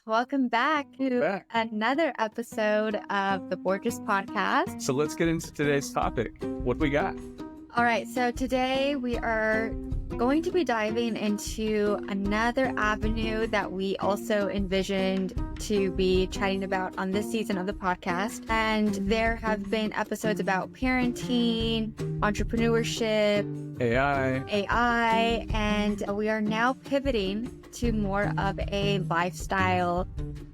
welcome back to another episode of the Borges Podcast. So let's get into today's topic. What we got? All right, so today we are going to be diving into another avenue that we also envisioned to be chatting about on this season of the podcast. And there have been episodes about parenting, entrepreneurship, AI, and we are now pivoting to more of a lifestyle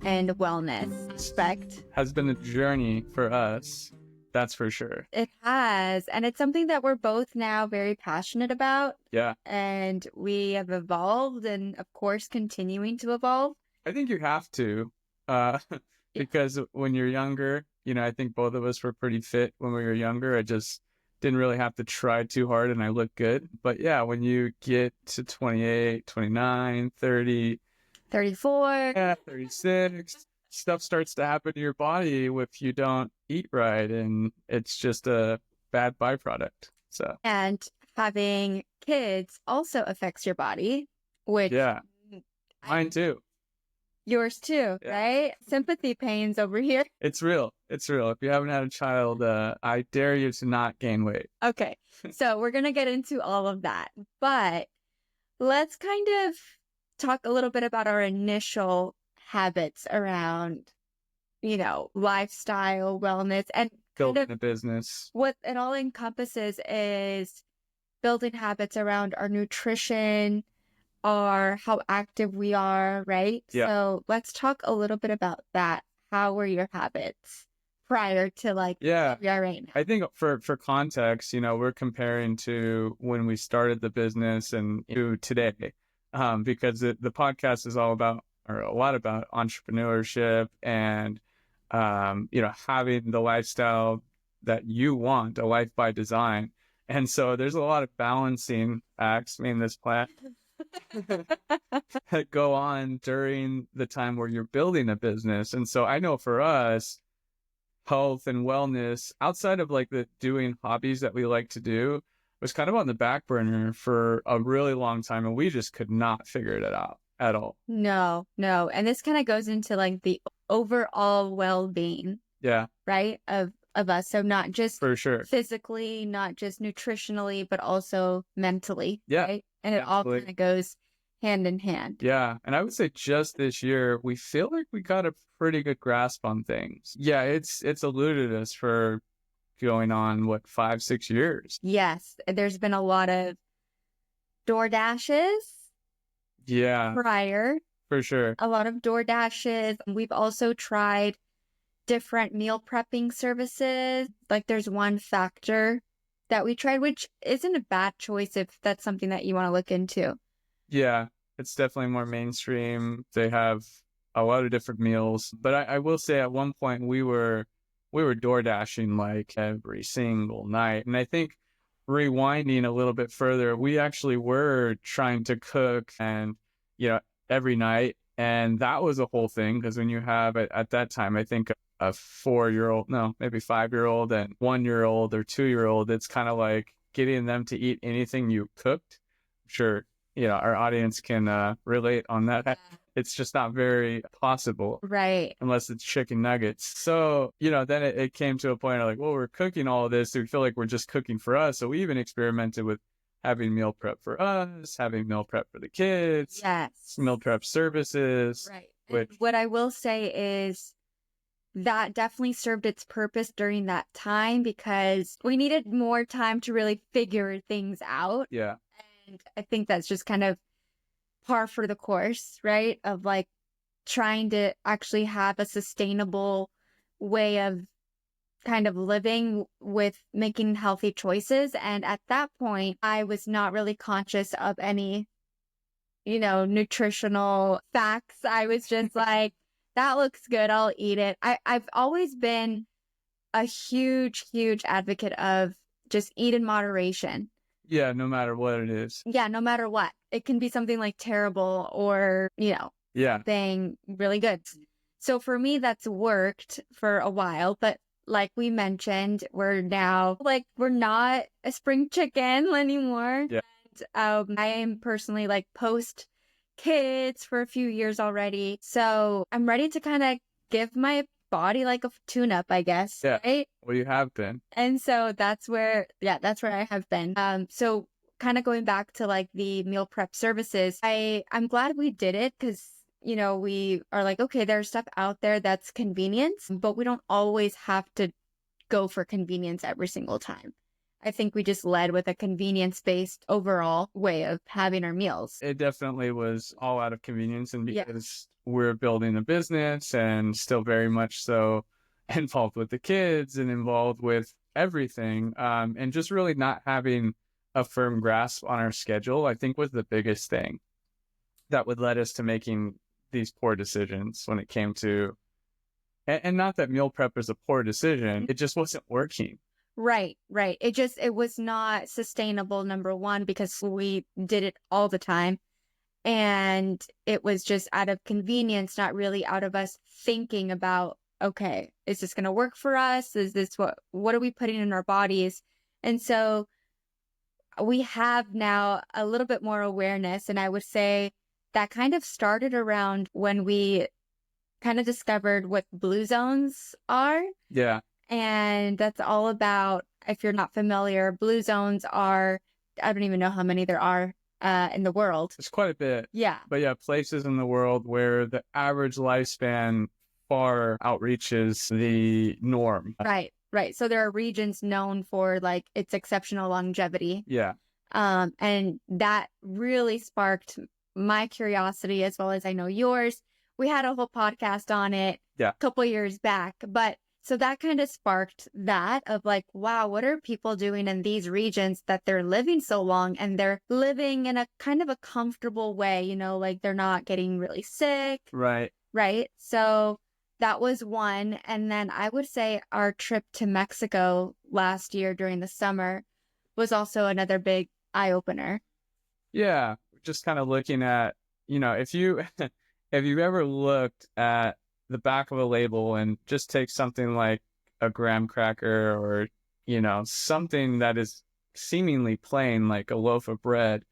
and wellness aspect. Has been a journey for us. That's for sure. It has. And it's something that we're both now very passionate about. Yeah. And we have evolved and, of course, continuing to evolve. I think you have to, because when you're younger, I think both of us were pretty fit when we were younger. I just didn't really have to try too hard and I looked good. But yeah, when you get to 28, 29, 30, 34, 36, stuff starts to happen to your body if you don't eat right, and it's just a bad byproduct. So, and having kids also affects your body, which mine too. Yours too, right? Sympathy pains over here. It's real. It's real. If you haven't had a child, I dare you to not gain weight. Okay, so we're gonna get into all of that, but let's kind of talk a little bit about our initial habits around, lifestyle, wellness, and building a business. What it all encompasses is building habits around our nutrition, or how active we are, right? Yeah. So let's talk a little bit about that. How were your habits prior to where we are right now? I think for context, we're comparing to when we started the business and to today, because the podcast is all about, or a lot about, entrepreneurship and, having the lifestyle that you want, a life by design. And so there's a lot of balancing acts in this plan that go on during the time where you're building a business. And so I know for us, health and wellness, outside of the doing hobbies that we like to do, was kind of on the back burner for a really long time. And we just could not figure it out at all. No. And this kind of goes into the overall well-being. Yeah. Right? Of us. So not just for sure physically, not just nutritionally, but also mentally. Yeah. Right? And it all kind of goes hand in hand. Yeah. And I would say just this year, we feel like we got a pretty good grasp on things. Yeah. It's eluded us for going on 5-6 years. Yes. There's been a lot of DoorDashes. Yeah. Prior. For sure. A lot of DoorDashes. We've also tried different meal prepping services. There's one Factor that we tried, which isn't a bad choice if that's something that you want to look into. Yeah, it's definitely more mainstream. They have a lot of different meals. But I will say at one point we were DoorDashing every single night. And I think rewinding a little bit further, we actually were trying to cook and, every night. And that was a whole thing, because when you have at that time, I think a 4-year-old, no, maybe 5-year-old and 1-year-old or 2-year-old, it's kind of like getting them to eat anything you cooked. Sure, our audience can relate on that. Yeah. It's just not very possible. Right. Unless it's chicken nuggets. So, then it came to a point of we're cooking all of this. So we feel like we're just cooking for us. So we even experimented with having meal prep for us, having meal prep for the kids. Yes. Meal prep services. Right. What I will say is that definitely served its purpose during that time, because we needed more time to really figure things out. Yeah. And I think that's just kind of par for the course, right? Of trying to actually have a sustainable way of kind of living with making healthy choices. And at that point, I was not really conscious of any, nutritional facts. I was just that looks good, I'll eat it. I've always been a huge, huge advocate of just eat in moderation. Yeah, no matter what it is. Yeah, no matter what. It can be something terrible or, something really good. So for me, that's worked for a while. But like we mentioned, we're now we're not a spring chicken anymore. Yeah. I am personally post kids for a few years already. So I'm ready to kind of give my body like a tune up, I guess. Yeah. Right. Well, you have been. And so that's where I have been. So kind of going back to like the meal prep services, I'm glad we did it because, you know, we are like, okay, there's stuff out there that's convenience, but we don't always have to go for convenience every single time. I think we just led with a convenience-based overall way of having our meals. It definitely was all out of convenience, and Yeah. because we're building a business and still very much so involved with the kids and involved with everything, and just really not having a firm grasp on our schedule, I think was the biggest thing that would lead us to making these poor decisions when it came to, and not that meal prep is a poor decision, it just wasn't working. Right. It was not sustainable, number one, because we did it all the time. And it was just out of convenience, not really out of us thinking about, okay, is this going to work for us? Is this what are we putting in our bodies? And so we have now a little bit more awareness. And I would say that kind of started around when we kind of discovered what blue zones are. Yeah. And that's all about, if you're not familiar, blue zones are, I don't even know how many there are in the world. It's quite a bit. Yeah. But yeah, places in the world where the average lifespan far outreaches the norm. Right. So there are regions known for like its exceptional longevity. Yeah. And that really sparked my curiosity as well as I know yours. We had a whole podcast on it a couple years back, but so that kind of sparked that of like, wow, what are people doing in these regions that they're living so long and they're living in a kind of a comfortable way, you know, like they're not getting really sick. Right. So that was one. And then I would say our trip to Mexico last year during the summer was also another big eye opener. Yeah. Just kind of looking at, you know, if you've ever looked at the back of a label and just take something like a graham cracker or, you know, something that is seemingly plain like a loaf of bread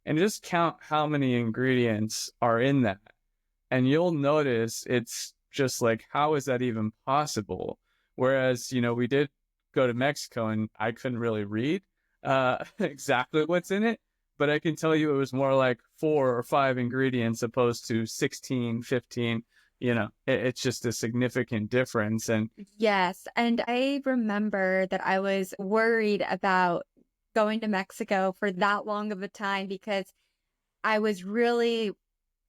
and just count how many ingredients are in that. And you'll notice it's just like, how is that even possible? Whereas, you know, we did go to Mexico and I couldn't really read exactly what's in it, but I can tell you it was more like 4 or 5 ingredients opposed to 16, 15. You know, it's just a significant difference. And yes. And I remember that I was worried about going to Mexico for that long of a time because I was really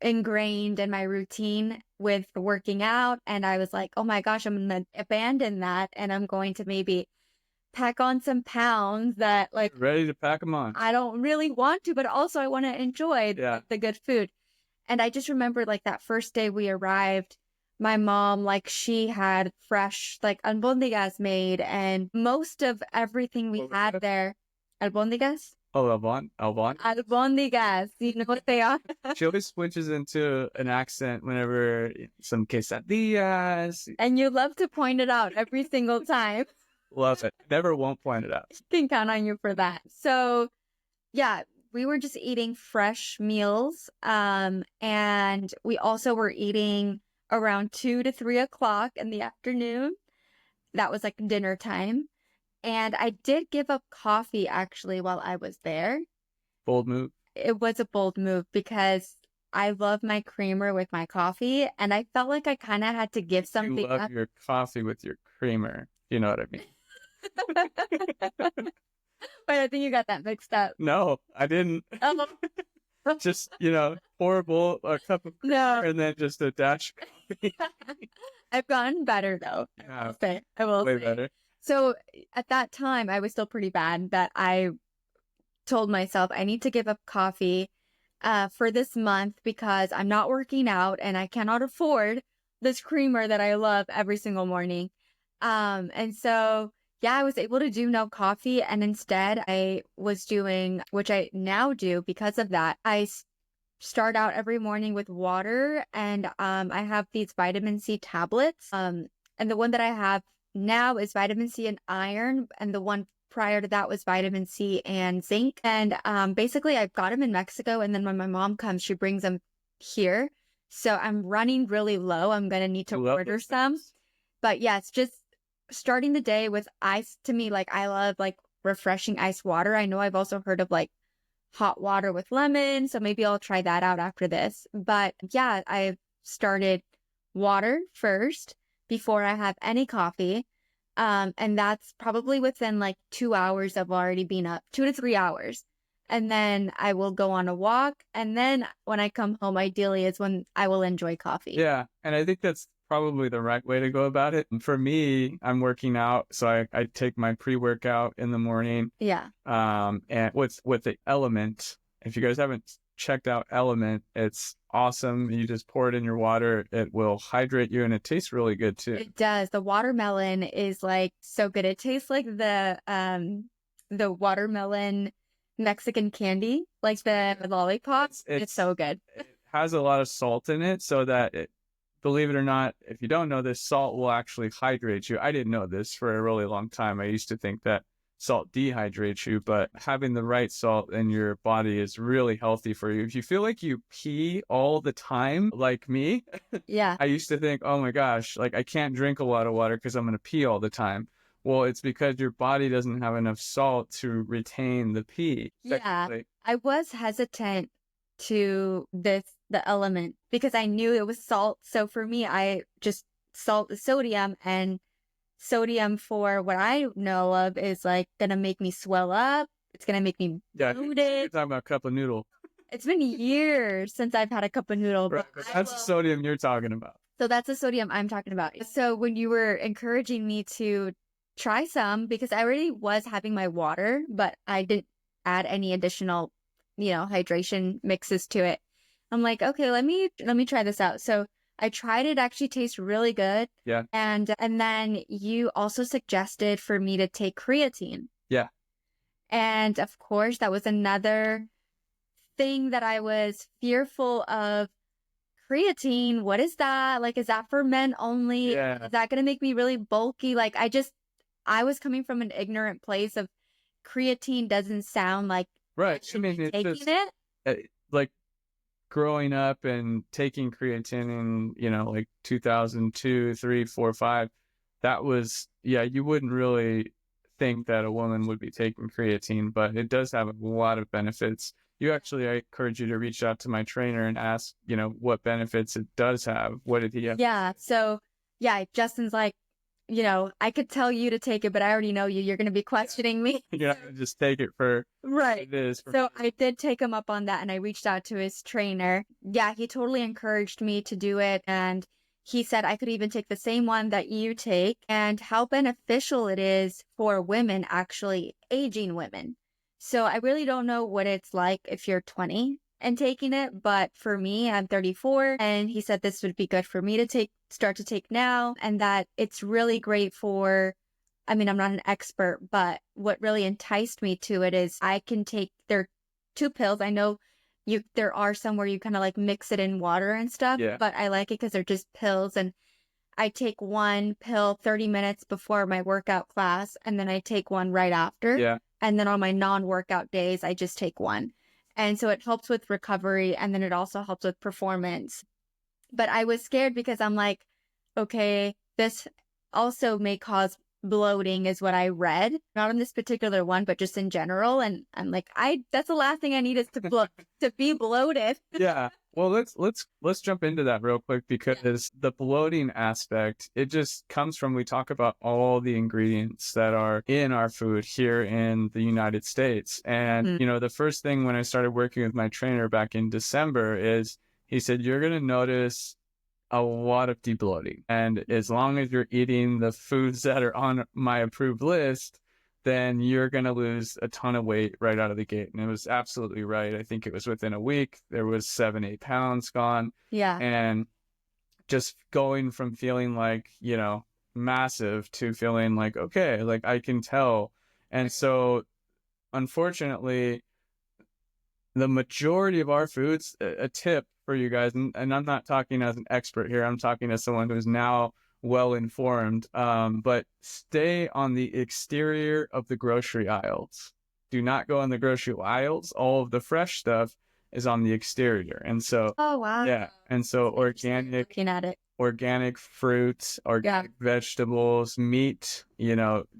ingrained in my routine with working out. And I was like, oh my gosh, I'm going to abandon that. And I'm going to maybe pack on some pounds that like ready to pack them on. I don't really want to, but also I want to enjoy the good food. And I just remember like that first day we arrived, my mom, like she had fresh like albondigas made and most of everything we had there. Albondigas? Oh, albondigas. Albondigas. You know what they are? She always switches into an accent whenever some quesadillas. And you love to point it out every single time. Love it. Never won't point it out. Can count on you for that. So yeah, we were just eating fresh meals. And we also were eating around 2 to 3 o'clock in the afternoon. That was like dinner time. And I did give up coffee actually while I was there. Bold move. It was a bold move because I love my creamer with my coffee. And I felt like I kind of had to give something You love up. your coffee with your creamer. You know what I mean? Wait, I think you got that mixed up. No, I didn't. Just, you know, pour a cup of creamer and then just a dash of coffee. I've gotten better though. Yeah, I will way say. better. So at that time, I was still pretty bad that I told myself I need to give up coffee for this month because I'm not working out and I cannot afford this creamer that I love every single morning. And so, yeah, I was able to do no coffee. And instead I was doing, which I now do because of that. I start out every morning with water and I have these vitamin C tablets. And the one that I have now is vitamin C and iron. And the one prior to that was vitamin C and zinc. And basically I got them in Mexico. And then when my mom comes, she brings them here. So I'm running really low. I'm going to need to order some. But yeah, it's just starting the day with ice. To me, like, I love like refreshing ice water. I know I've also heard of like hot water with lemon. So maybe I'll try that out after this. But yeah, I've started water first before I have any coffee. And that's probably within like 2 hours of already being up, 2 to 3 hours. And then I will go on a walk. And then when I come home, ideally is when I will enjoy coffee. Yeah. And I think that's probably the right way to go about it. And for me, I'm working out. So I take my pre-workout in the morning. Yeah. And with the Element, if you guys haven't checked out Element, it's awesome. You just pour it in your water. It will hydrate you and it tastes really good too. It does. The watermelon is like so good. It tastes like the watermelon Mexican candy, like the lollipops. It's so good. It has a lot of salt in it, so that believe it or not, if you don't know this, salt will actually hydrate you. I didn't know this for a really long time. I used to think that salt dehydrates you, but having the right salt in your body is really healthy for you. If you feel like you pee all the time, like me, yeah, I used to think, oh my gosh, like I can't drink a lot of water because I'm going to pee all the time. Well, it's because your body doesn't have enough salt to retain the pee. Yeah, I was hesitant to the Element because I knew it was salt. So for me, I just salt the sodium, and sodium, for what I know of, is like gonna make me swell up. It's gonna make me bloated. You're talking about cup of noodle. It's been years since I've had a cup of noodle. Right, but that's the sodium you're talking about. So that's the sodium I'm talking about. So when you were encouraging me to try some, because I already was having my water, but I didn't add any additional, hydration mixes to it. I'm like, okay, let me try this out. So I tried it. It actually tastes really good. Yeah. And then you also suggested for me to take creatine. Yeah. And of course, that was another thing that I was fearful of. Creatine, what is that? Like, is that for men only? Yeah. Is that going to make me really bulky? Like, I was coming from an ignorant place of creatine doesn't sound like right. I mean, it's taking just, like growing up and taking creatine in, like 2002, 3, 4, 5, that was, you wouldn't really think that a woman would be taking creatine, but it does have a lot of benefits. I encourage you to reach out to my trainer and ask, what benefits it does have. What did he have? Yeah. So Justin's like, I could tell you to take it, but I already know you're going to be questioning me. You're not going to just take it for right. It is. So I did take him up on that, and I reached out to his trainer. Yeah, he totally encouraged me to do it. And he said I could even take the same one that you take, and how beneficial it is for women, actually aging women. So I really don't know what it's like if you're 20 and taking it, but for me, I'm 34, and he said this would be good for me to start to take now, and that it's really great for, I'm not an expert, but what really enticed me to it is I can take, there are 2 pills. I know there are some where you kind of like mix it in water and stuff, but I like it because they're just pills, and I take 1 pill 30 minutes before my workout class, and then I take 1 right after. Yeah. And then on my non-workout days, I just take 1. And so it helps with recovery, and then it also helps with performance. But I was scared because I'm like, okay, this also may cause bloating is what I read. Not on this particular one, but just in general. And I'm like, that's the last thing I need is to be bloated. Yeah. Well, let's jump into that real quick, because the bloating aspect, it just comes from, we talk about all the ingredients that are in our food here in the United States. And, the first thing when I started working with my trainer back in December is he said, you're going to notice a lot of debloating. And as long as you're eating the foods that are on my approved list, then you're going to lose a ton of weight right out of the gate. And it was absolutely right. I think it was within a week, there was 7-8 pounds gone. Yeah. And just going from feeling like, massive to feeling like, okay, like I can tell. And so unfortunately, the majority of our foods, a tip for you guys, and I'm not talking as an expert here, I'm talking as someone who's now well-informed, but stay on the exterior of the grocery aisles. Do not go in the grocery aisles. All of the fresh stuff is on the exterior. And so, Oh, wow. yeah. And so Looking at it. organic fruits, organic vegetables, meat,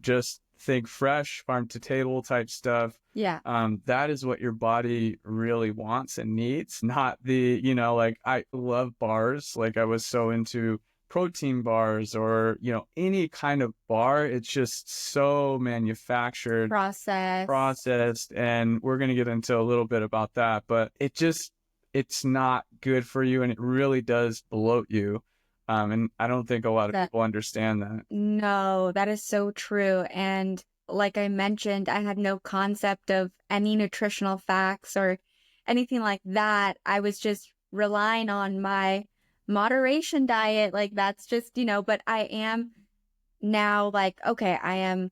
just think fresh, farm to table type stuff. Yeah. That is what your body really wants and needs, not the, like I love bars. Like I was so into protein bars or, any kind of bar. It's just so manufactured, processed. And we're going to get into a little bit about that, but it's not good for you. And it really does bloat you. And I don't think a lot of people understand that. No, that is so true. And like I mentioned, I had no concept of any nutritional facts or anything like that. I was just relying on my moderation diet. Like that's just, but I am now like, okay, I am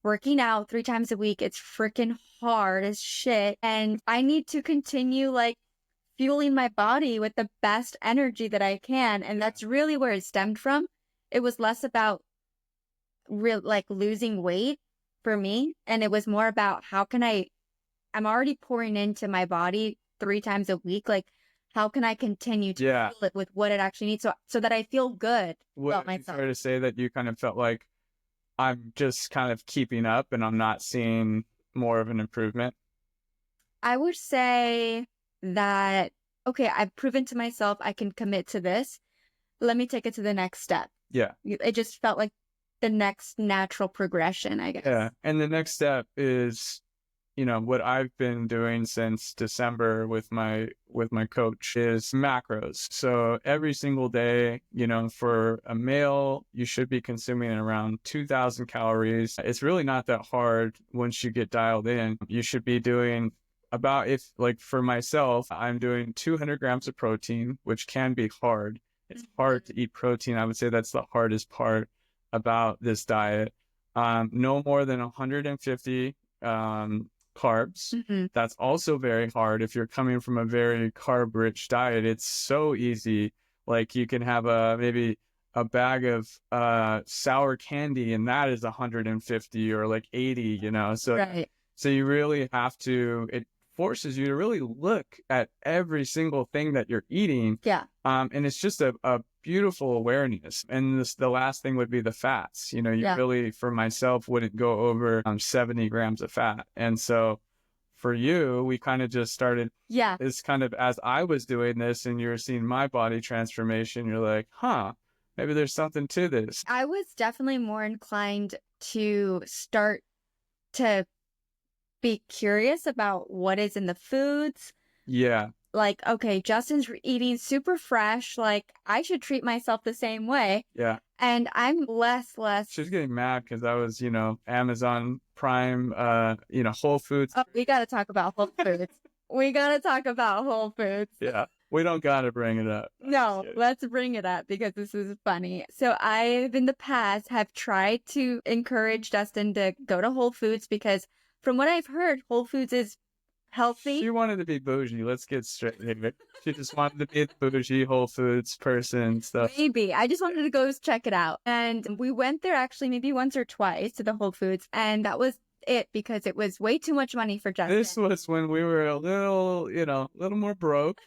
working out 3 times a week. It's freaking hard as shit. And I need to continue like fueling my body with the best energy that I can. And that's really where it stemmed from. It was less about losing weight for me. And it was more about I'm already pouring into my body 3 times a week. Like, how can I continue to fuel it with what it actually needs so that I feel good about myself? Fair to say that you kind of felt like I'm just kind of keeping up and I'm not seeing more of an improvement? I would say that, okay, I've proven to myself I can commit to this. Let me take it to the next step. Yeah. It just felt like the next natural progression, I guess. Yeah. And the next step is, what I've been doing since December with my coach is macros. So every single day, for a male, you should be consuming around 2,000 calories. It's really not that hard once you get dialed in. You should be doing about, for myself, I'm doing 200 grams of protein, which can be hard. It's hard to eat protein. I would say that's the hardest part about this diet. No more than 150 carbs. Mm-hmm. That's also very hard. If you're coming from a very carb-rich diet, it's so easy. Like you can have maybe a bag of sour candy, and that is 150 or like 80. So you really have to. It forces you to really look at every single thing that you're eating. Yeah. And it's just a beautiful awareness. And the last thing would be the fats. You really, for myself, wouldn't go over 70 grams of fat. And so for you, we kind of just started. Yeah. It's kind of as I was doing this and you're seeing my body transformation, you're like, maybe there's something to this. I was definitely more inclined to start to be curious about what is in the foods. Yeah. Like, okay, Justin's eating super fresh. Like, I should treat myself the same way. Yeah. And I'm less. She's getting mad because I was, Amazon Prime, Whole Foods. Oh, we got to talk about Whole Foods. Yeah. We don't got to bring it up. No, let's bring it up because this is funny. So I've in the past have tried to encourage Justin to go to Whole Foods because from what I've heard, Whole Foods is healthy. She wanted to be bougie. Let's get straight here. She just wanted to be the bougie Whole Foods person and stuff. Maybe. I just wanted to go check it out. And we went there actually maybe once or twice to the Whole Foods. And that was it because it was way too much money for Justin. This was when we were a little more broke,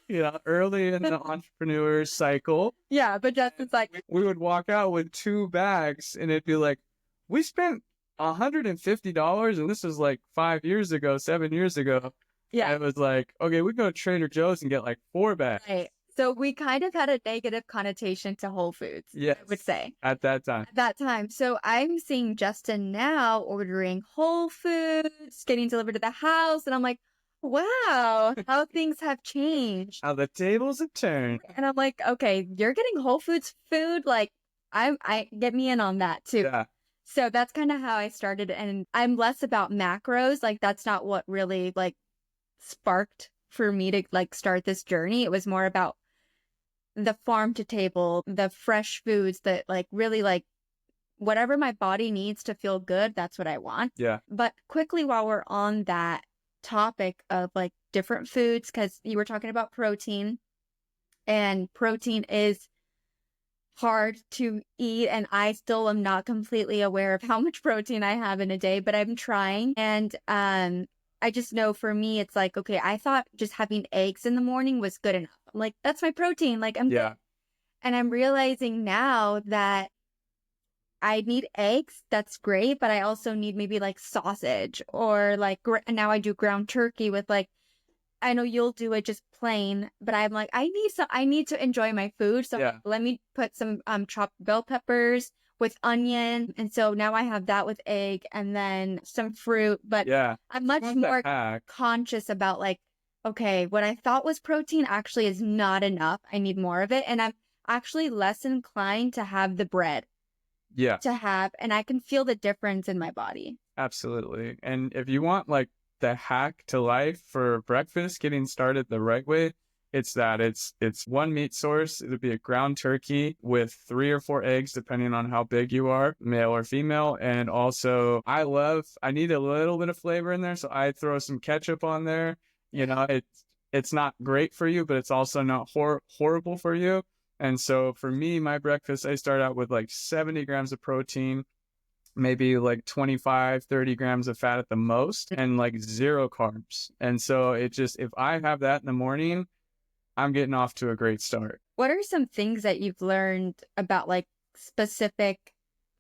early in the entrepreneur cycle. Yeah, but Justin's like... We would walk out with 2 bags and it'd be like, we spent $150 and this was like 7 years ago. Yeah. And it was like, okay, we go to Trader Joe's and get like 4 bags. Right. So we kind of had a negative connotation to Whole Foods, yes, I would say. At that time. So I'm seeing Justin now ordering Whole Foods, getting delivered to the house. And I'm like, wow, how things have changed. How the tables have turned. And I'm like, okay, you're getting Whole Foods food. Like, I get me in on that too. Yeah. So that's kind of how I started. And I'm less about macros. Like, that's not what really like sparked for me to like start this journey. It was more about the farm to table, the fresh foods that like really like whatever my body needs to feel good. That's what I want. Yeah. But quickly while we're on that topic of like different foods, because you were talking about protein, and protein is hard to eat, and I still am not completely aware of how much protein I have in a day, but I'm trying. And I I just know for me, it's like, okay, I thought just having eggs in the morning was good enough. I'm like, that's my protein. Like, I'm good. And I'm realizing now that I need eggs. That's great. But I also need maybe like sausage or like, now I do ground turkey with like, I know you'll do it just plain, but I'm like, I need to enjoy my food. So let me put some chopped bell peppers with onion. And so now I have that with egg and then some fruit. But I'm much more conscious about like, okay, what I thought was protein actually is not enough. I need more of it. And I'm actually less inclined to have the bread and I can feel the difference in my body. Absolutely. And if you want like the hack to life for breakfast, getting started the right way, it's one meat source. It'll be a ground turkey with 3 or 4 eggs, depending on how big you are, male or female. And also I need a little bit of flavor in there. So I throw some ketchup on there. You know, it's not great for you, but it's also not horrible for you. And so for me, my breakfast, I start out with like 70 grams of protein, maybe like 25, 30 grams of fat at the most, and like 0 carbs. And so if I have that in the morning, I'm getting off to a great start. What are some things that you've learned about like specific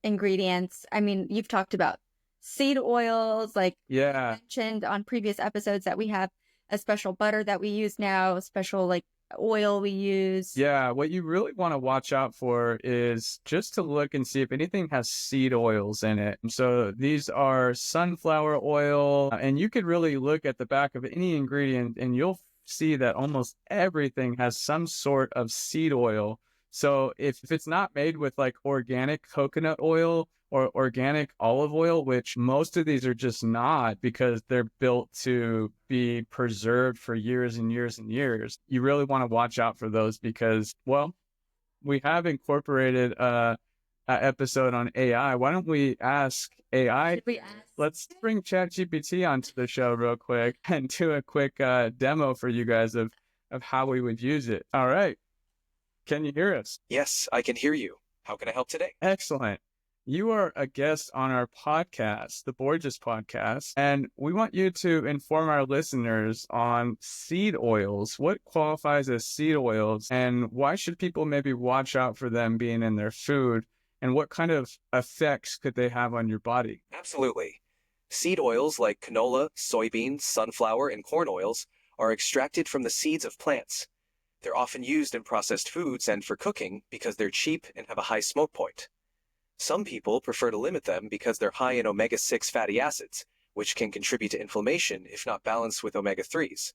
ingredients? I mean, you've talked about seed oils, like you mentioned on previous episodes that we have a special butter that we use now, a special like oil we use. Yeah, what you really want to watch out for is just to look and see if anything has seed oils in it. So these are sunflower oil, and you could really look at the back of any ingredient and you'll see that almost everything has some sort of seed oil. So if it's not made with like organic coconut oil or organic olive oil, which most of these are just not because they're built to be preserved for years and years and years, you really want to watch out for those because, well, we have incorporated an episode on AI. Why don't we ask AI? Let's bring ChatGPT onto the show real quick and do a quick demo for you guys of how we would use it. All right. Can you hear us? Yes, I can hear you. How can I help today? Excellent. You are a guest on our podcast, the Borges Podcast, and we want you to inform our listeners on seed oils. What qualifies as seed oils, and why should people maybe watch out for them being in their food, and what kind of effects could they have on your body? Absolutely. Seed oils like canola, soybeans, sunflower, and corn oils are extracted from the seeds of plants. They're often used in processed foods and for cooking because they're cheap and have a high smoke point. Some people prefer to limit them because they're high in omega-6 fatty acids, which can contribute to inflammation if not balanced with omega-3s.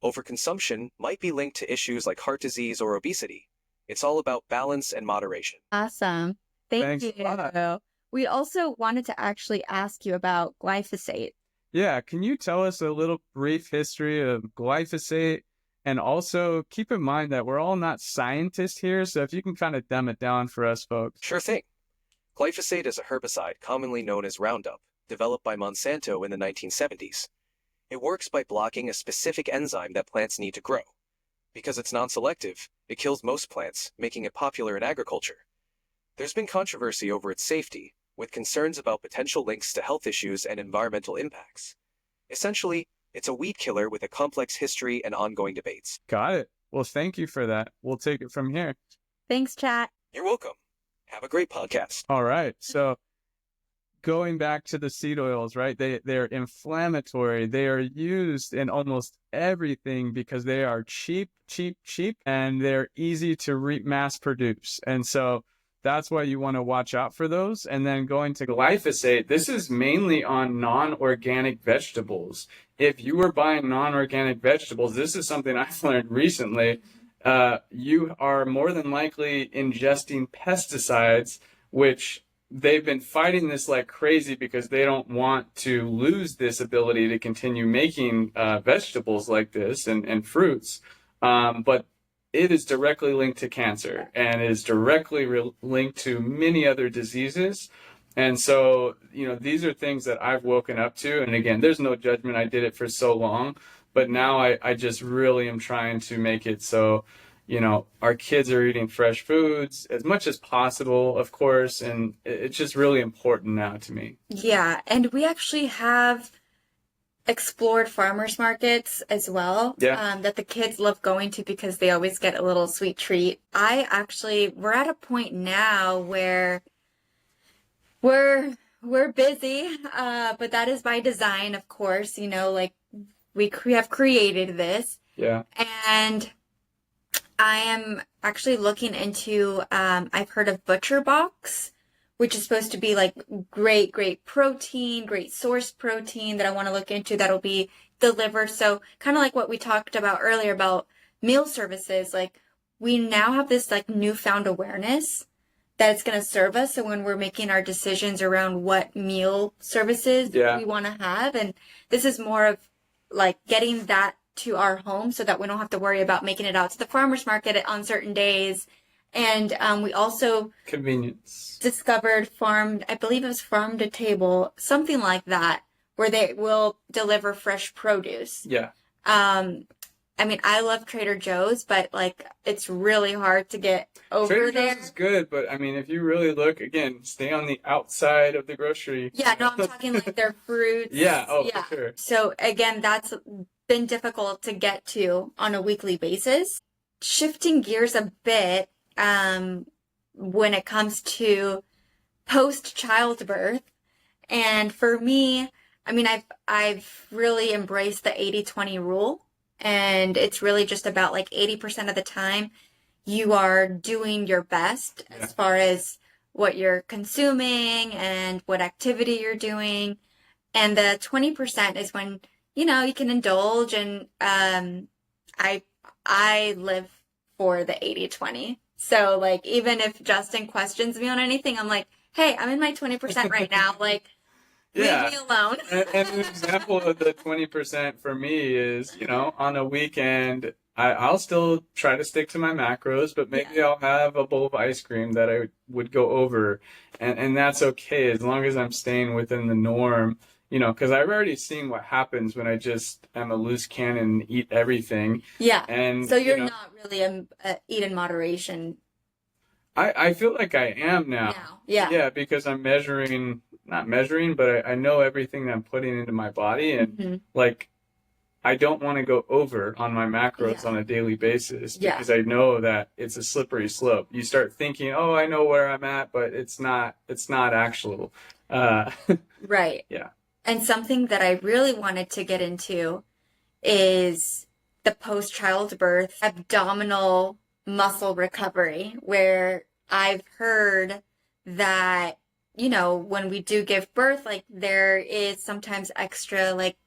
Overconsumption might be linked to issues like heart disease or obesity. It's all about balance and moderation. Awesome. Thank you. We also wanted to actually ask you about glyphosate. Yeah, can you tell us a little brief history of glyphosate? And also keep in mind that we're all not scientists here, so if you can kind of dumb it down for us folks. Sure thing. Glyphosate is a herbicide commonly known as Roundup, developed by Monsanto in the 1970s. It works by blocking a specific enzyme that plants need to grow. Because it's non-selective, it kills most plants, making it popular in agriculture. There's been controversy over its safety, with concerns about potential links to health issues and environmental impacts. Essentially, it's a weed killer with a complex history and ongoing debates. Got it. Well, thank you for that. We'll take it from here. Thanks, chat. You're welcome. Have a great podcast. All right. So going back to the seed oils, right? They're inflammatory. They are used in almost everything because they are cheap, and they're easy to mass produce. And so that's why you want to watch out for those. And then going to glyphosate, this is mainly on non-organic vegetables. If you were buying non-organic vegetables, this is something I've learned recently. You are more than likely ingesting pesticides, which they've been fighting this like crazy because they don't want to lose this ability to continue making vegetables like this and fruits. But it is directly linked to cancer and is directly linked to many other diseases. And so, these are things that I've woken up to. And again, there's no judgment. I did it for so long, but now I just really am trying to make it so, our kids are eating fresh foods as much as possible, of course. And it's just really important now to me. Yeah. And we actually have explored farmers markets as well. Yeah. That the kids love going to because they always get a little sweet treat. We're at a point now where we're busy, but that is by design, of course. Like we have created this. Yeah. And I am actually looking into, I've heard of Butcher Box, which is supposed to be like great protein, great source protein that I want to look into that'll be delivered. So kind of like what we talked about earlier about meal services, like we now have this like newfound awareness that it's going to serve us. So when we're making our decisions around what meal services we want to have, and this is more of like getting that to our home so that we don't have to worry about making it out to the farmer's market on certain days. And we also convenience discovered I believe it was farm to table, something like that, where they will deliver fresh produce. Yeah. I mean, I love Trader Joe's, but like it's really hard to get over Trader there. Joe's is good, but I mean, if you really look, again, stay on the outside of the grocery. Yeah, no, I'm talking like their fruits. Yeah, for sure. So again, that's been difficult to get to on a weekly basis. Shifting gears a bit, when it comes to post-childbirth, and for me, I mean, I've really embraced the 80-20 rule. And it's really just about like 80% of the time you are doing your best as far as what you're consuming and what activity you're doing. And the 20% is when, you can indulge. And I live for the 80-20. So like, even if Justin questions me on anything, I'm like, hey, I'm in my 20% right now. Like, leave me alone. and an example of the 20% for me is, on a weekend, I'll still try to stick to my macros, but maybe I'll have a bowl of ice cream that I would go over. And that's okay as long as I'm staying within the norm, because I've already seen what happens when I just am a loose cannon and eat everything. Yeah. And so you're not really eat in moderation. I feel like I am now. Yeah. Yeah, because I'm not measuring, but I know everything that I'm putting into my body. And like, I don't want to go over on my macros on a daily basis because I know that it's a slippery slope. You start thinking, oh, I know where I'm at, but it's not actual. Right. Yeah. And something that I really wanted to get into is the post-childbirth abdominal muscle recovery, where I've heard that, when we do give birth, like there is sometimes extra like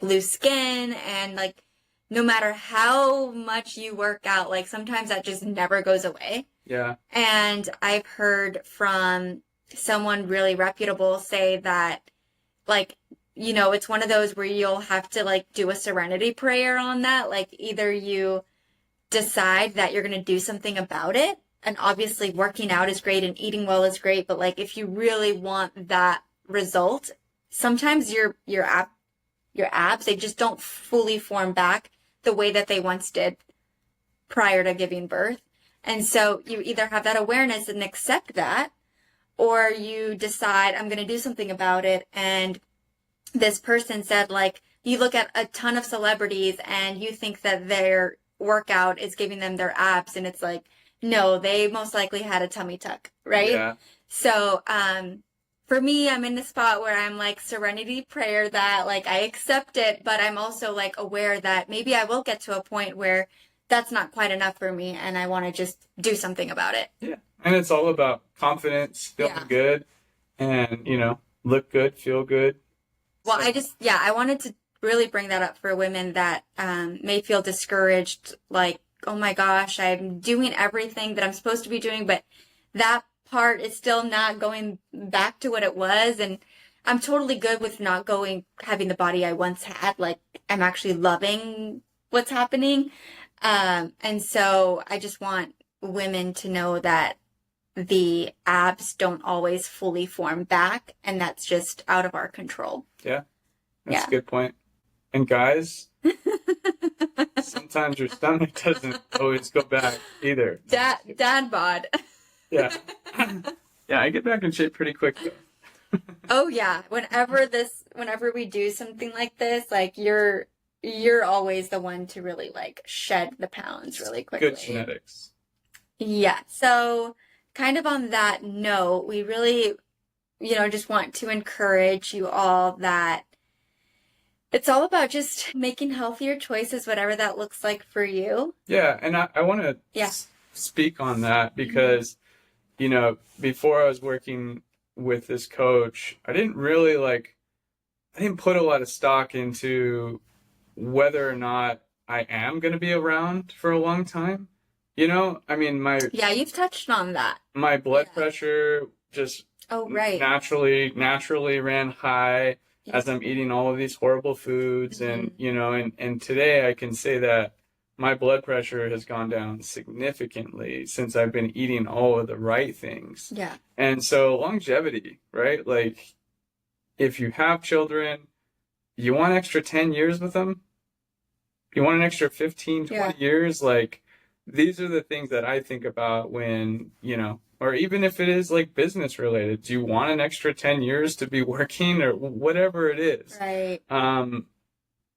loose skin, and like no matter how much you work out, like sometimes that just never goes away. Yeah. And I've heard from someone really reputable say that like, it's one of those where you'll have to like do a serenity prayer on that. Like either you decide that you're going to do something about it, and obviously working out is great and eating well is great, but like if you really want that result, sometimes your abs, they just don't fully form back the way that they once did prior to giving birth. And so you either have that awareness and accept that, or you decide I'm going to do something about it. And this person said, like, you look at a ton of celebrities and you think that their workout is giving them their abs, and it's like, no, they most likely had a tummy tuck, right? Yeah. So, for me, I'm in the spot where I'm like serenity prayer that like I accept it, but I'm also like aware that maybe I will get to a point where that's not quite enough for me and I want to just do something about it. Yeah. And it's all about confidence, feeling good, and, look good, feel good. Well, I wanted to really bring that up for women that may feel discouraged, like, oh my gosh, I'm doing everything that I'm supposed to be doing, but that part is still not going back to what it was. And I'm totally good with not having the body I once had. Like, I'm actually loving what's happening. And so I just want women to know that the abs don't always fully form back, and that's just out of our control. Yeah. That's a good point. And guys, sometimes your stomach doesn't always go back either. Dad bod. Yeah. Yeah, I get back in shape pretty quick though. Oh yeah. Whenever we do something like this, like you're always the one to really like shed the pounds really quickly. Good genetics. Yeah. So kind of on that note, we really, just want to encourage you all that it's all about just making healthier choices, whatever that looks like for you. Yeah, and I want to speak on that because, before I was working with this coach, I didn't put a lot of stock into whether or not I am going to be around for a long time. I mean, Yeah, you've touched on that. my blood pressure just right. naturally ran high as I'm eating all of these horrible foods. And, and today I can say that my blood pressure has gone down significantly since I've been eating all of the right things. Yeah. And so longevity, right? Like if you have children, you want an extra 10 years with them? You want an extra 15, 20 years? Like these are the things that I think about when, or even if it is like business related, do you want an extra 10 years to be working or whatever it is? Right.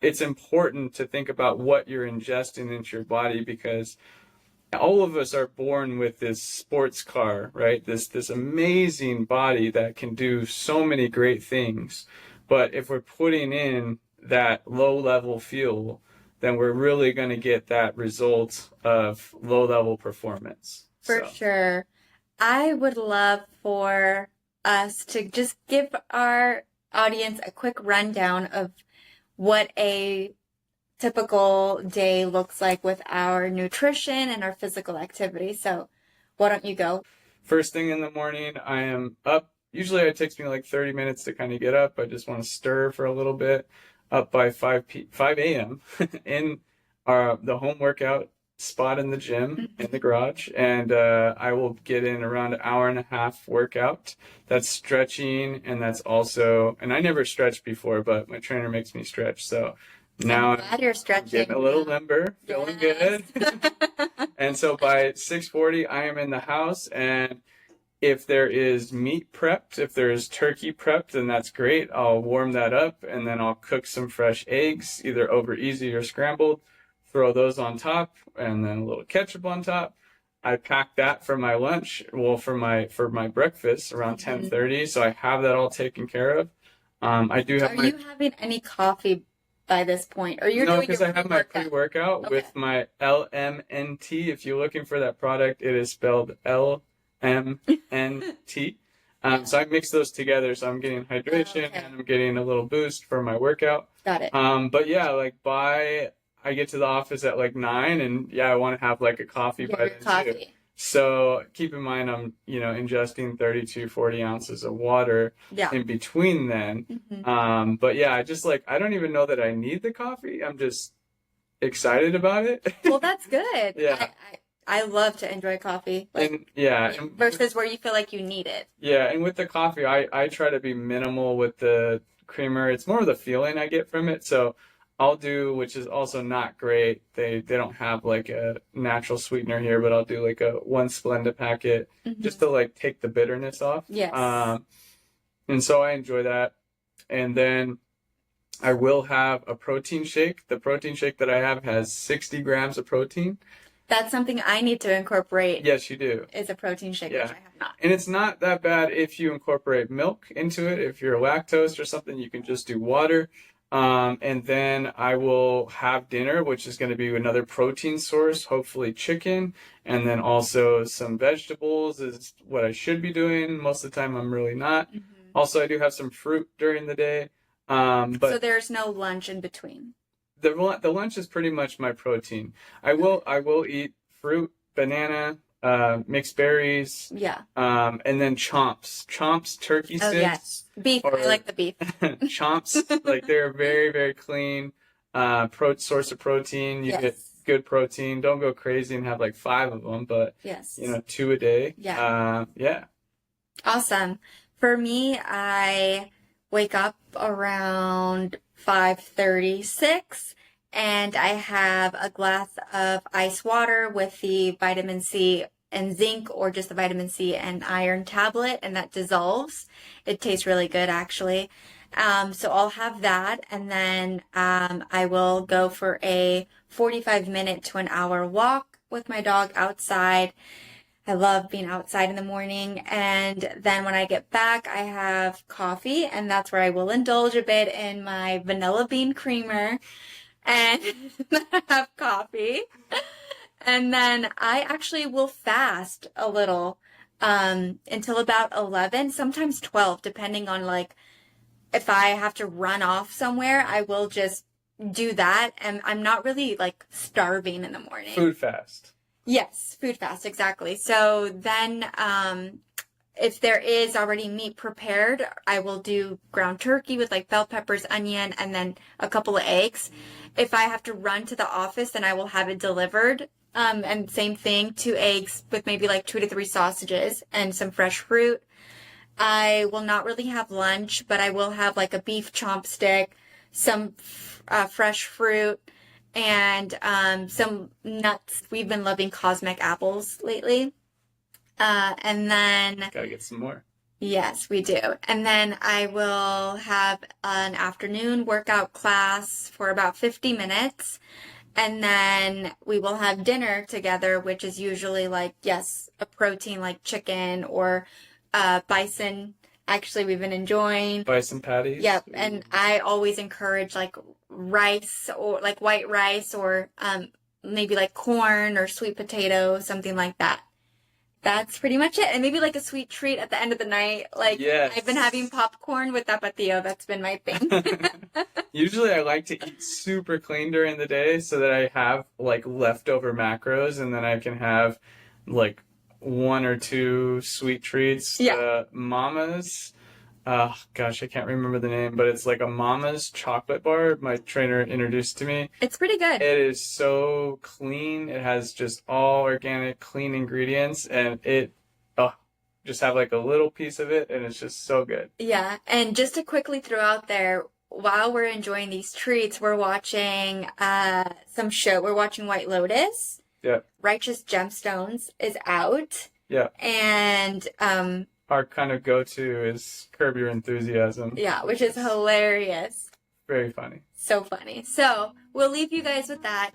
It's important to think about what you're ingesting into your body because all of us are born with this sports car, right? This amazing body that can do so many great things. But if we're putting in that low level fuel, then we're really going to get that result of low level performance. For sure. I would love for us to just give our audience a quick rundown of what a typical day looks like with our nutrition and our physical activity. So why don't you go? First thing in the morning, I am up. Usually it takes me like 30 minutes to kind of get up. I just want to stir for a little bit. Up by 5 a.m. in the home workout spot in the gym in the garage, and I will get in around an hour and a half workout. That's stretching, and that's also, and I never stretched before, but my trainer makes me stretch, so now I'm glad you're stretching. Getting a little limber, feeling good. And so by 6:40, I am in the house, and if there is meat prepped, if there's turkey prepped, then that's great. I'll warm that up, and then I'll cook some fresh eggs, either over easy or scrambled. Throw those on top, and then a little ketchup on top. I pack that for my lunch, for my breakfast around 10:30. So I have that all taken care of. I do have. Are you having any coffee by this point, or you're no? Doing Because I have my pre-workout with my LMNT. If you're looking for that product, it is spelled LMNT. So I mix those together, so I'm getting hydration and I'm getting a little boost for my workout. Got it. But yeah, like I get to the office at like 9, and I want to have like a coffee by then too. So keep in mind, I'm ingesting 40 ounces of water in between then. But yeah, I don't even know that I need the coffee. I'm just excited about it. Well, that's good. Yeah. I love to enjoy coffee. Versus where you feel like you need it. Yeah, and with the coffee, I try to be minimal with the creamer. It's more of the feeling I get from it. So I'll do, which is also not great. They don't have like a natural sweetener here, but I'll do like a 1 Splenda packet just to like take the bitterness off. Yes. And so I enjoy that. And then I will have a protein shake. The protein shake that I have has 60 grams of protein. That's something I need to incorporate. Yes, you do. Is a protein shake, which I have not. And it's not that bad if you incorporate milk into it. If you're lactose or something, you can just do water. And then I will have dinner, which is going to be another protein source, hopefully chicken, and then also some vegetables is what I should be doing. Most of the time, I'm really not. Also, I do have some fruit during the day. But so there's no lunch in between. The lunch is pretty much my protein. I will eat fruit, banana, mixed berries. Yeah. And then chomps, turkey sticks. Oh yes, beef. I like the beef. Chomps, like they're very, very clean. Source of protein. You get good protein. Don't go crazy and have like 5 of them, but 2 a day. Yeah. Yeah. Awesome. For me, I wake up around 5:36. And I have a glass of ice water with the vitamin C and zinc, or just the vitamin C and iron tablet, and that dissolves. It tastes really good, actually. So I'll have that, and then I will go for a 45-minute to an hour walk with my dog outside. I love being outside in the morning. And then when I get back, I have coffee, and that's where I will indulge a bit in my vanilla bean creamer and have coffee. And then I actually will fast a little until about 11, sometimes 12, depending on like if I have to run off somewhere, I will just do that. And I'm not really like starving in the morning. Food fast. Yes, food fast, exactly. So then if there is already meat prepared, I will do ground turkey with like bell peppers, onion, and then a couple of eggs. If I have to run to the office, then I will have it delivered. And same thing, 2 eggs with maybe like 2 to 3 sausages and some fresh fruit. I will not really have lunch, but I will have like a beef chomp stick, some fresh fruit, and some nuts. We've been loving cosmic apples lately. And then... Gotta get some more. Yes, we do. And then I will have an afternoon workout class for about 50 minutes. And then we will have dinner together, which is usually like, yes, a protein like chicken or bison. Actually, we've been enjoying bison patties. Yep. And I always encourage like rice or like white rice or maybe like corn or sweet potato, something like that. That's pretty much it. And maybe like a sweet treat at the end of the night. Like, yes. I've been having popcorn with tapatio. That's been my thing. Usually I like to eat super clean during the day so that I have like leftover macros, and then I can have like 1 or 2 sweet treats. Yeah. Mama's, gosh, I can't remember the name, but it's like a Mama's chocolate bar my trainer introduced to me. It's pretty good. It is so clean. It has just all organic, clean ingredients, and it just have like a little piece of it, and it's just so good. Yeah, and just to quickly throw out there, while we're enjoying these treats, we're watching some show. We're watching White Lotus. Yeah. Righteous Gemstones is out. Yeah. And our kind of go-to is Curb Your Enthusiasm. Yeah, which is hilarious. Very funny. So funny. So we'll leave you guys with that.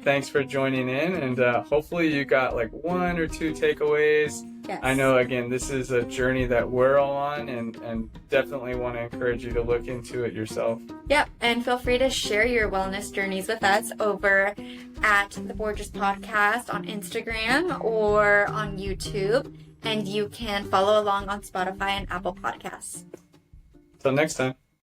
Thanks for joining in, and hopefully you got like 1 or 2 takeaways. Yes. I know, again, this is a journey that we're all on, and definitely want to encourage you to look into it yourself. Yep, and feel free to share your wellness journeys with us over at the Borges Podcast on Instagram or on YouTube, and you can follow along on Spotify and Apple Podcasts. Till next time.